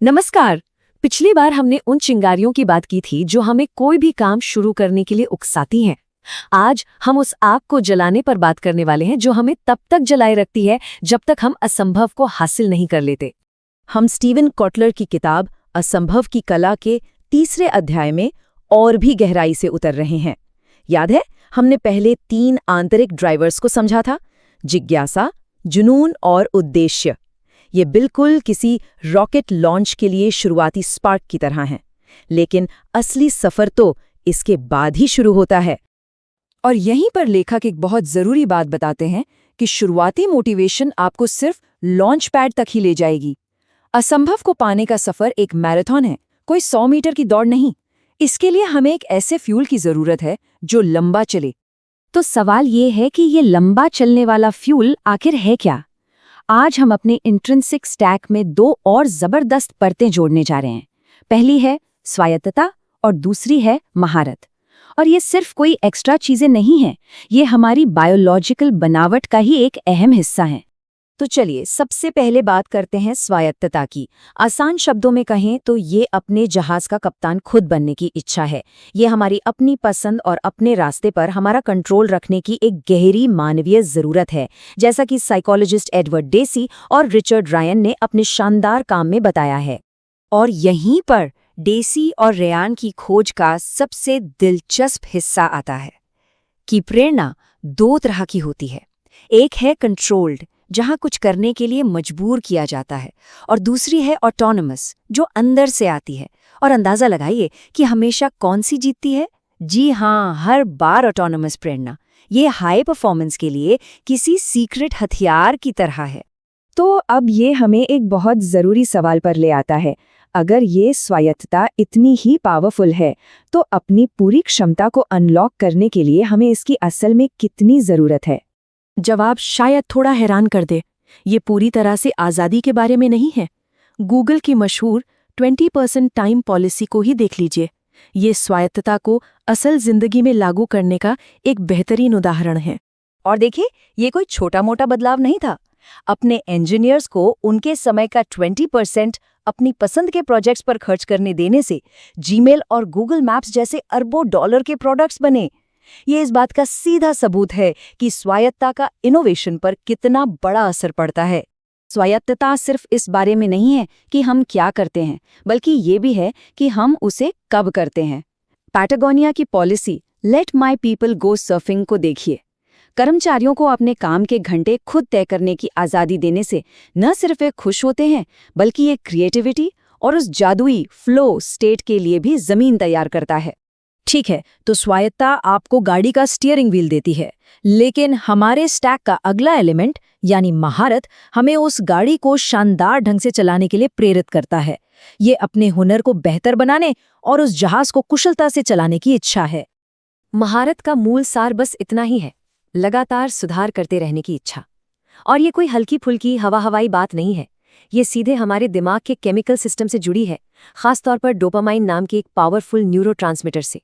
नमस्कार। पिछली बार हमने उन चिंगारियों की बात की थी जो हमें कोई भी काम शुरू करने के लिए उकसाती हैं। आज हम उस आग को जलाने पर बात करने वाले हैं जो हमें तब तक जलाए रखती है जब तक हम असंभव को हासिल नहीं कर लेते। हम स्टीवन कॉटलर की किताब असंभव की कला के तीसरे अध्याय में और भी गहराई से उतर रहे हैं। याद है, हमने पहले 3 आंतरिक ड्राइवर्स को समझा था: जिज्ञासा, जुनून और उद्देश्य। ये बिल्कुल किसी रॉकेट लॉन्च के लिए शुरुआती स्पार्क की तरह हैं, लेकिन असली सफर तो इसके बाद ही शुरू होता है। और यहीं पर लेखक एक बहुत जरूरी बात बताते हैं कि शुरुआती मोटिवेशन आपको सिर्फ लॉन्च पैड तक ही ले जाएगी। असंभव को पाने का सफर एक मैराथन है, कोई 100 मीटर की दौड़ नहीं। इसके लिए हमें एक ऐसे फ्यूल की जरूरत है जो लंबा चले। तो सवाल ये है कि ये लंबा चलने वाला फ्यूल आखिर है क्या? आज हम अपने इंट्रिंसिक स्टैक में 2 और जबरदस्त परतें जोड़ने जा रहे हैं। पहली है स्वायत्तता और दूसरी है महारत। और ये सिर्फ कोई एक्स्ट्रा चीजें नहीं हैं, ये हमारी बायोलॉजिकल बनावट का ही एक अहम हिस्सा है। तो चलिए सबसे पहले बात करते हैं स्वायत्तता की। आसान शब्दों में कहें तो ये अपने जहाज का कप्तान खुद बनने की इच्छा है। ये हमारी अपनी पसंद और अपने रास्ते पर हमारा कंट्रोल रखने की एक गहरी मानवीय जरूरत है, जैसा कि साइकोलॉजिस्ट एडवर्ड डेसी और रिचर्ड रायन ने अपने शानदार काम में बताया है। और यहीं पर डेसी और रेयान की खोज का सबसे दिलचस्प हिस्सा आता है कि प्रेरणा 2 तरह की होती है। एक है कंट्रोल्ड, जहां कुछ करने के लिए मजबूर किया जाता है, और दूसरी है ऑटोनमस, जो अंदर से आती है। और अंदाजा लगाइए कि हमेशा कौन सी जीतती है? जी हाँ, हर बार ऑटोनमस प्रेरणा। ये हाई परफॉर्मेंस के लिए किसी सीक्रेट हथियार की तरह है। तो अब ये हमें एक बहुत जरूरी सवाल पर ले आता है। अगर ये स्वायत्तता इतनी ही पावरफुल है, तो अपनी पूरी क्षमता को अनलॉक करने के लिए हमें इसकी असल में कितनी जरूरत है? जवाब शायद थोड़ा हैरान कर दे। ये पूरी तरह से आज़ादी के बारे में नहीं है। गूगल की मशहूर 20% टाइम पॉलिसी को ही देख लीजिए। ये स्वायत्तता को असल जिंदगी में लागू करने का एक बेहतरीन उदाहरण है। और देखिए, ये कोई छोटा मोटा बदलाव नहीं था। अपने इंजीनियर्स को उनके समय का 20% अपनी पसंद के प्रोजेक्ट्स पर खर्च करने देने से जीमेल और गूगल मैप्स जैसे अरबों डॉलर के प्रोडक्ट्स बने। ये इस बात का सीधा सबूत है कि स्वायत्तता का इनोवेशन पर कितना बड़ा असर पड़ता है। स्वायत्तता सिर्फ इस बारे में नहीं है कि हम क्या करते हैं, बल्कि ये भी है कि हम उसे कब करते हैं। पैटागोनिया की policy let my people go surfing को देखिए। कर्मचारियों को अपने काम के घंटे खुद तय करने की आज़ादी देने से न सिर्फ वे खुश होते हैं, बल्कि ये क्रिएटिविटी और उस जादुई फ्लो स्टेट के लिए भी जमीन तैयार करता है। ठीक है, तो स्वायत्तता आपको गाड़ी का स्टीयरिंग व्हील देती है, लेकिन हमारे स्टैक का अगला एलिमेंट यानी महारत हमें उस गाड़ी को शानदार ढंग से चलाने के लिए प्रेरित करता है। ये अपने हुनर को बेहतर बनाने और उस जहाज को कुशलता से चलाने की इच्छा है। महारत का मूल सार बस इतना ही है, लगातार सुधार करते रहने की इच्छा। और ये कोई हल्की फुल्की हवाई बात नहीं है। ये सीधे हमारे दिमाग के केमिकल सिस्टम से जुड़ी है, खासतौर पर डोपामाइन नाम के एक पावरफुल न्यूरोट्रांसमीटर से।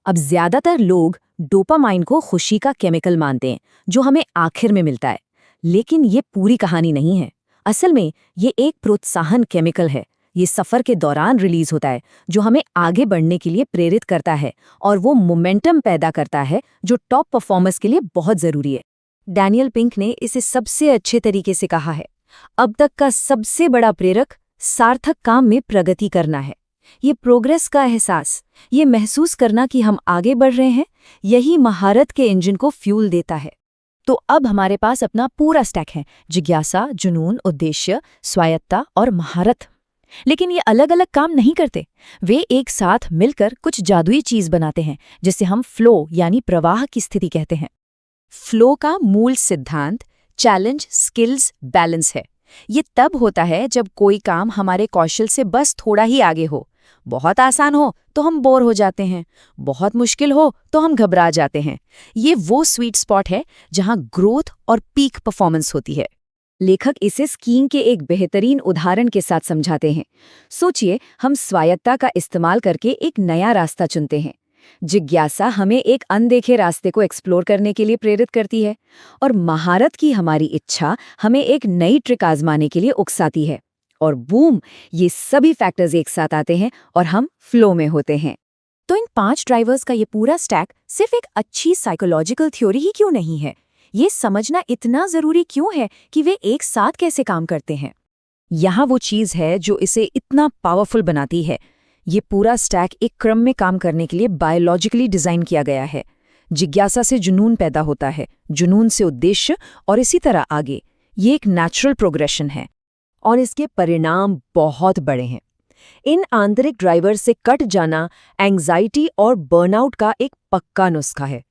अब ज्यादातर लोग डोपामाइन को खुशी का केमिकल मानते हैं, जो हमें आखिर में मिलता है, लेकिन ये पूरी कहानी नहीं है। असल में ये एक प्रोत्साहन केमिकल है। ये सफर के दौरान रिलीज होता है, जो हमें आगे बढ़ने के लिए प्रेरित करता है और वो मोमेंटम पैदा करता है जो टॉप परफॉर्मर्स के लिए बहुत जरूरी है। डैनियल पिंक ने इसे सबसे अच्छे तरीके से कहा है, अब तक का सबसे बड़ा प्रेरक सार्थक काम में प्रगति करना है। ये प्रोग्रेस का एहसास, ये महसूस करना कि हम आगे बढ़ रहे हैं, यही महारत के इंजन को फ्यूल देता है। तो अब हमारे पास अपना पूरा स्टैक है: जिज्ञासा, जुनून, उद्देश्य, स्वायत्तता और महारत। लेकिन ये अलग अलग काम नहीं करते। वे एक साथ मिलकर कुछ जादुई चीज बनाते हैं, जिसे हम फ्लो यानी प्रवाह की स्थिति कहते हैं। फ्लो का मूल सिद्धांत चैलेंज स्किल्स बैलेंस है। ये तब होता है जब कोई काम हमारे कौशल से बस थोड़ा ही आगे हो। बहुत आसान हो तो हम बोर हो जाते हैं, बहुत मुश्किल हो तो हम घबरा जाते हैं। ये वो स्वीट स्पॉट है जहां ग्रोथ और पीक परफॉर्मेंस होती है। लेखक इसे स्कीइंग के एक बेहतरीन उदाहरण के साथ समझाते हैं। सोचिए, हम स्वायत्तता का इस्तेमाल करके एक नया रास्ता चुनते हैं। जिज्ञासा हमें एक अनदेखे रास्ते को एक्सप्लोर करने के लिए प्रेरित करती है, और महारत की हमारी इच्छा हमें एक नई ट्रिक आजमाने के लिए उकसाती है। और बूम, ये सभी फैक्टर्स एक साथ आते हैं और हम फ्लो में होते हैं। तो इन 5 ड्राइवर्स का ये पूरा स्टैक सिर्फ एक अच्छी साइकोलॉजिकल थ्योरी ही क्यों नहीं है? ये समझना इतना जरूरी क्यों है कि वे एक साथ कैसे काम करते हैं? यहाँ वो चीज़ है जो इसे इतना पावरफुल बनाती है। ये पूरा स्टैक एक क्रम में काम करने के लिए बायोलॉजिकली डिज़ाइन किया गया है। जिज्ञासा से जुनून पैदा होता है, जुनून से उद्देश्य, और इसी तरह आगे। ये एक नेचुरल प्रोग्रेशन है। और इसके परिणाम बहुत बड़े हैं। इन आंतरिक ड्राइवर से कट जाना एंग्जाइटी और बर्नआउट का एक पक्का नुस्खा है।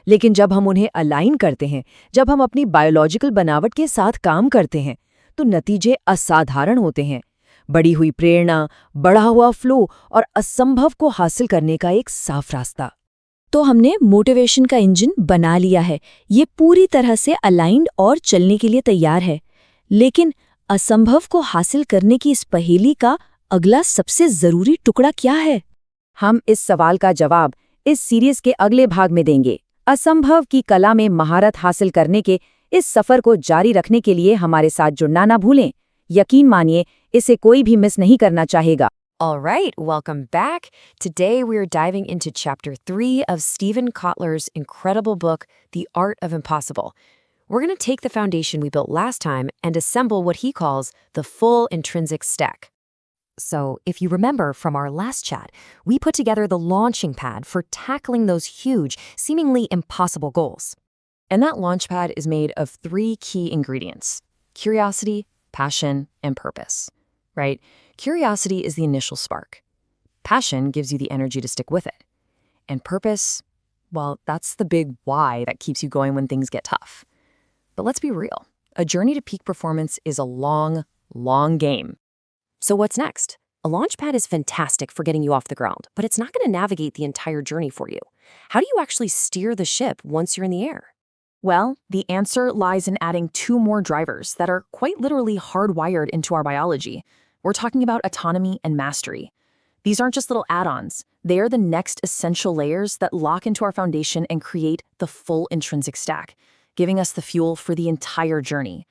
लेकिन जब हम उन्हें अलाइन करते हैं, जब हम अपनी बायोलॉजिकल बनावट के साथ काम करते हैं, तो नतीजे असाधारण होते हैं। बढ़ी हुई प्रेरणा, बढ़ा हुआ फ्लो और असंभव को हासिल करने का एक साफ रास्ता। तो हमने मोटिवेशन का इंजन बना लिया है। ये पूरी तरह से अलाइंड और चलने के लिए तैयार है। लेकिन असंभव को हासिल करने की इस पहेली का अगला सबसे जरूरी टुकड़ा क्या है? हम इस सवाल का जवाब इस सीरीज के अगले भाग में देंगे। असंभव की कला में महारत हासिल करने के इस सफर को जारी रखने के लिए हमारे साथ जुड़ना ना भूलें। यकीन मानिए, इसे कोई भी मिस नहीं करना चाहेगा। All right, welcome back. Today we are diving into Chapter 3 of Stephen Kotler's incredible book, The Art of Impossible. We're going to take the foundation we built last time and assemble what he calls the full intrinsic stack. So, if you remember from our last chat, we put together the launching pad for tackling those huge, seemingly impossible goals. And that launch pad is made of 3 key ingredients: curiosity, passion, and purpose. Right? Curiosity is the initial spark. Passion gives you the energy to stick with it. And purpose, well, that's the big why that keeps you going when things get tough. But let's be real. A journey to peak performance is a long, long game. So what's next? A launch pad is fantastic for getting you off the ground, but it's not going to navigate the entire journey for you. How do you actually steer the ship once you're in the air? Well, the answer lies in adding 2 more drivers that are quite literally hardwired into our biology. We're talking about autonomy and mastery. These aren't just little add-ons. They are the next essential layers that lock into our foundation and create the full intrinsic stack, giving us the fuel for the entire journey.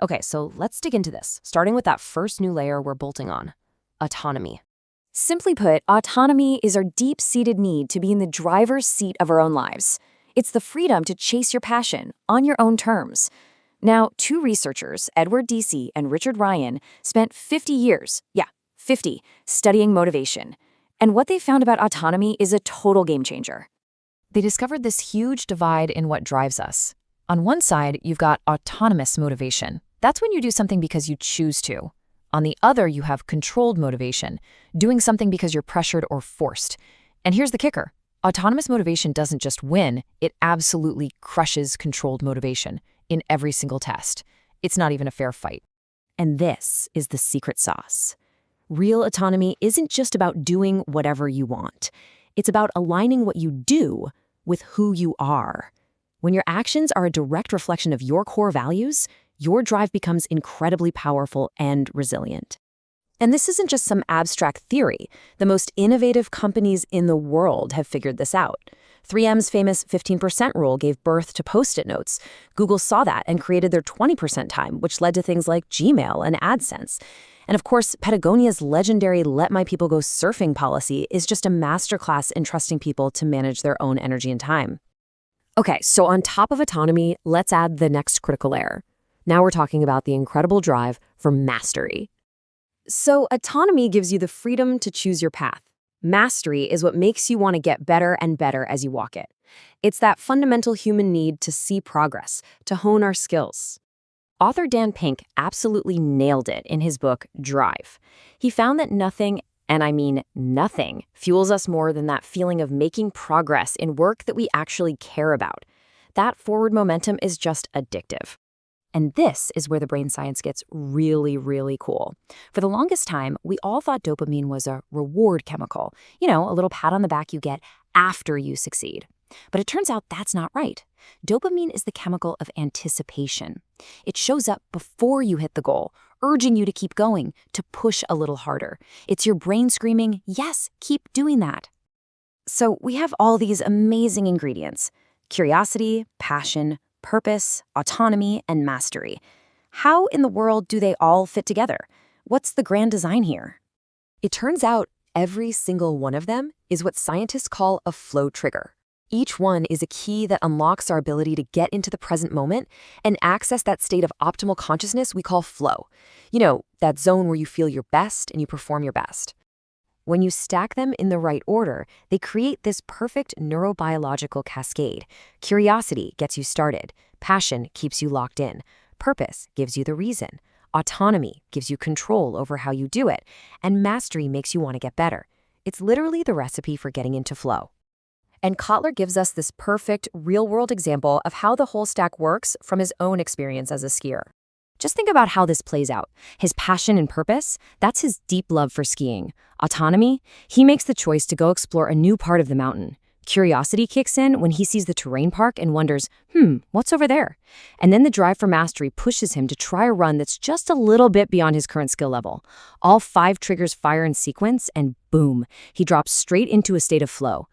Okay, so let's dig into this, starting with that first new layer we're bolting on: autonomy. Simply put, autonomy is our deep-seated need to be in the driver's seat of our own lives. It's the freedom to chase your passion on your own terms. Now, 2 researchers, Edward Deci and Richard Ryan, spent 50 years, 50, studying motivation. And what they found about autonomy is a total game changer. They discovered this huge divide in what drives us. On one side, you've got autonomous motivation. That's when you do something because you choose to. On the other, you have controlled motivation, doing something because you're pressured or forced. And here's the kicker. Autonomous motivation doesn't just win, it absolutely crushes controlled motivation in every single test. It's not even a fair fight. And this is the secret sauce. Real autonomy isn't just about doing whatever you want. It's about aligning what you do with who you are. When your actions are a direct reflection of your core values, your drive becomes incredibly powerful and resilient. And this isn't just some abstract theory. The most innovative companies in the world have figured this out. 3M's famous 15% rule gave birth to Post-it notes. Google saw that and created their 20% time, which led to things like Gmail and AdSense. And of course, Patagonia's legendary Let My People Go Surfing policy is just a masterclass in trusting people to manage their own energy and time. Okay, so on top of autonomy, let's add the next critical layer. Now we're talking about the incredible drive for mastery. So autonomy gives you the freedom to choose your path. Mastery is what makes you want to get better and better as you walk it. It's that fundamental human need to see progress, to hone our skills. Author Dan Pink absolutely nailed it in his book, Drive. He found that nothing, and I mean nothing, fuels us more than that feeling of making progress in work that we actually care about. That forward momentum is just addictive. And this is where the brain science gets really, really cool. For the longest time, we all thought dopamine was a reward chemical. You know, a little pat on the back you get after you succeed. But it turns out that's not right. Dopamine is the chemical of anticipation. It shows up before you hit the goal, urging you to keep going, to push a little harder. It's your brain screaming, yes, keep doing that. So we have all these amazing ingredients: curiosity, passion, purpose, autonomy, and mastery. How in the world do they all fit together? What's the grand design here? It turns out every single one of them is what scientists call a flow trigger. Each one is a key that unlocks our ability to get into the present moment and access that state of optimal consciousness we call flow. You know, that zone where you feel your best and you perform your best. When you stack them in the right order, they create this perfect neurobiological cascade. Curiosity gets you started. Passion keeps you locked in. Purpose gives you the reason. Autonomy gives you control over how you do it. And mastery makes you want to get better. It's literally the recipe for getting into flow. And Kotler gives us this perfect, real-world example of how the whole stack works from his own experience as a skier. Just think about how this plays out. His passion and purpose, that's his deep love for skiing. Autonomy, he makes the choice to go explore a new part of the mountain. Curiosity kicks in when he sees the terrain park and wonders, what's over there? And then the drive for mastery pushes him to try a run that's just a little bit beyond his current skill level. All 5 triggers fire in sequence, and boom, he drops straight into a state of flow.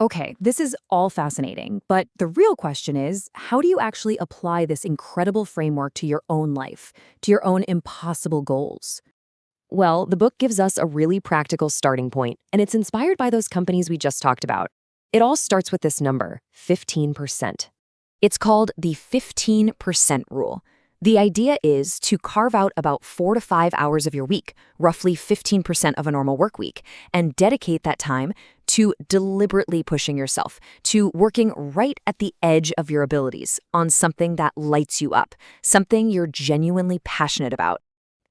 Okay, this is all fascinating, but the real question is, how do you actually apply this incredible framework to your own life, to your own impossible goals? Well, the book gives us a really practical starting point, and it's inspired by those companies we just talked about. It all starts with this number, 15%. It's called the 15% rule. The idea is to carve out about 4 to 5 hours of your week, roughly 15% of a normal work week, and dedicate that time to deliberately pushing yourself, to working right at the edge of your abilities on something that lights you up, something you're genuinely passionate about.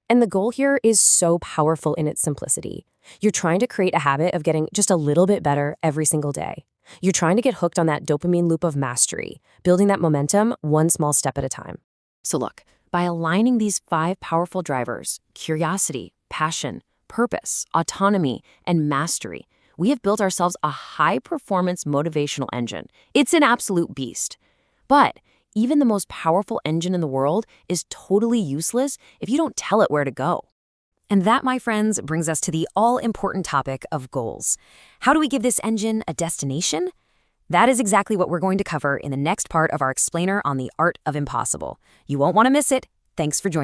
And the goal here is so powerful in its simplicity. You're trying to create a habit of getting just a little bit better every single day. You're trying to get hooked on that dopamine loop of mastery, building that momentum one small step at a time. So look, by aligning these 5 powerful drivers, curiosity, passion, purpose, autonomy, and mastery, we have built ourselves a high-performance motivational engine. It's an absolute beast. But even the most powerful engine in the world is totally useless if you don't tell it where to go. And that, my friends, brings us to the all-important topic of goals. How do we give this engine a destination? That is exactly what we're going to cover in the next part of our explainer on the art of impossible. You won't want to miss it. Thanks for joining.